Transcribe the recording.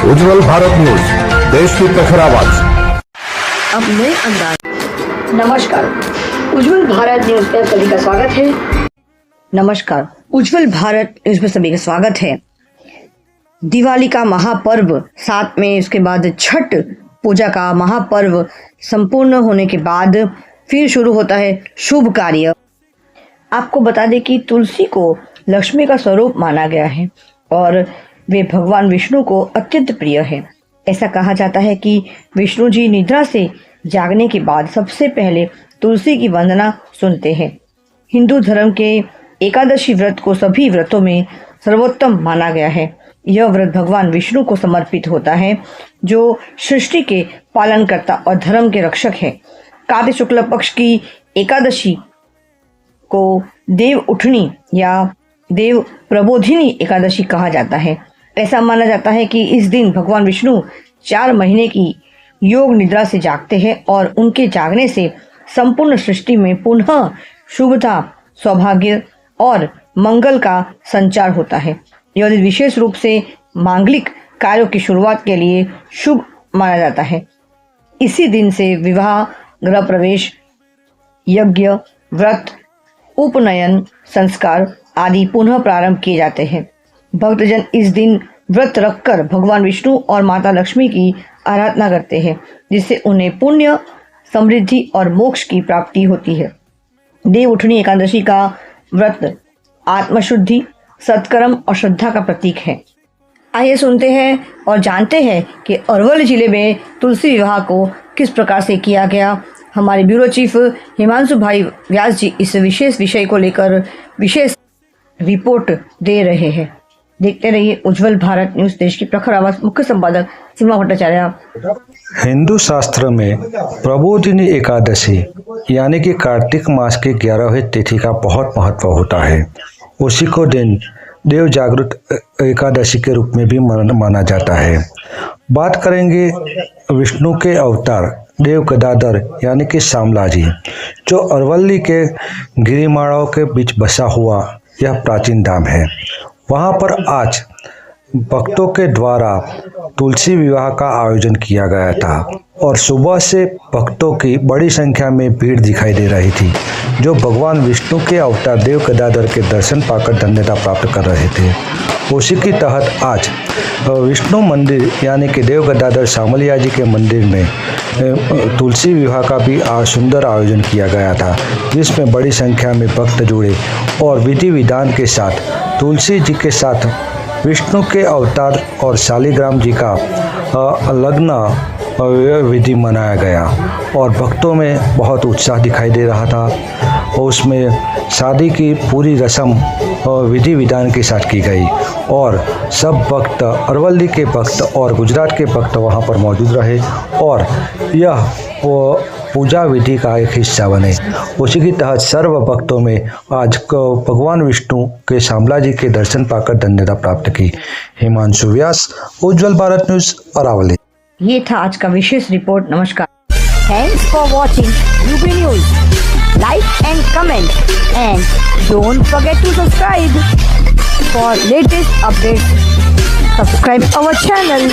उज्जवल Bharat news, देश की प्रखर आवाज। अब नए अंदाज। नमस्कार, उज्जवल भारत न्यूज में सभी का स्वागत है। नमस्कार, उज्जवल भारत न्यूज में सभी का स्वागत है। दिवाली का महापर्व, साथ में उसके बाद छठ पूजा का महापर्व संपूर्ण होने के बाद फिर शुरू होता है शुभ कार्य। आपको बता दें कि तुलसी को लक्ष्मी का स्वरूप माना गया है और वे भगवान विष्णु को अत्यंत प्रिय है। ऐसा कहा जाता है कि विष्णु जी निद्रा से जागने के बाद सबसे पहले तुलसी की वंदना सुनते हैं। हिंदू धर्म के एकादशी व्रत को सभी व्रतों में सर्वोत्तम माना गया है। यह व्रत भगवान विष्णु को समर्पित होता है, जो सृष्टि के पालनकर्ता और धर्म के रक्षक है। कार्तिक शुक्ल पक्ष की एकादशी को देव उठनी या देव प्रबोधिनी एकादशी कहा जाता है। ऐसा माना जाता है कि इस दिन भगवान विष्णु 4 महीने की योग निद्रा से जागते हैं और उनके जागने से संपूर्ण सृष्टि में पुनः शुभता, सौभाग्य और मंगल का संचार होता है। यह दिन विशेष रूप से मांगलिक कार्यों की शुरुआत के लिए शुभ माना जाता है। इसी दिन से विवाह, गृह प्रवेश, यज्ञ, व्रत, उपनयन, संस्कार आदि पुनः प्रारंभ किए जाते हैं। भक्तजन इस दिन व्रत रखकर भगवान विष्णु और माता लक्ष्मी की आराधना करते हैं, जिससे उन्हें पुण्य, समृद्धि और मोक्ष की प्राप्ति होती है। देव उठनी एकादशी का व्रत आत्मशुद्धि, सत्कर्म और श्रद्धा का प्रतीक है। आइए सुनते हैं और जानते हैं कि अरवल जिले में तुलसी विवाह को किस प्रकार से किया गया। हमारे ब्यूरो चीफ हिमांशु भाई व्यास जी इस विशेष विषय को लेकर विशेष रिपोर्ट दे रहे हैं। देखते रहिए उज्जवल भारत न्यूज, देश की प्रखर आवाज। मुख्य संपादक सीमा भट्टाचार्य। हिंदू शास्त्र में प्रबोधिनी एकादशी यानी कि कार्तिक मास के 11वें तिथि का बहुत महत्व होता है। उसी को दिन देव जागृत एकादशी के रूप में भी माना जाता है। बात करेंगे विष्णु के अवतार देव गदाधर यानी कि शामला जी, जो अरवल्ली के गिरिमालाओं के बीच बसा हुआ यह प्राचीन धाम है। वहाँ पर आज भक्तों के द्वारा तुलसी विवाह का आयोजन किया गया था और सुबह से भक्तों की बड़ी संख्या में भीड़ दिखाई दे रही थी, जो भगवान विष्णु के अवतार देव गदाधर के दर्शन पाकर धन्यता प्राप्त कर रहे थे। उसी के तहत आज विष्णु मंदिर यानी कि देव गदाधर शामलिया जी के मंदिर में तुलसी विवाह का भी सुंदर आयोजन किया गया था, जिसमें बड़ी संख्या में भक्त जुड़े और विधि विधान के साथ तुलसी जी के साथ विष्णु के अवतार और शालिग्राम जी का लग्न विधि मनाया गया और भक्तों में बहुत उत्साह दिखाई दे रहा था। और उसमें शादी की पूरी रस्म विधि विधान के साथ की गई और सब भक्त, अरवल्ली के भक्त और गुजरात के भक्त वहां पर मौजूद रहे और यह पूजा विधि का एक हिस्सा बने। उसी के तहत सर्व भक्तों में आज भगवान विष्णु के शामला जी के दर्शन पाकर धन्यता प्राप्त की। हिमांशु व्यास, उज्जवल भारत न्यूज, अरावली। ये था आज का विशेष रिपोर्ट। नमस्कार। Thanks for watching UP news. Like and comment and don't forget to subscribe for latest updates. Subscribe our channel.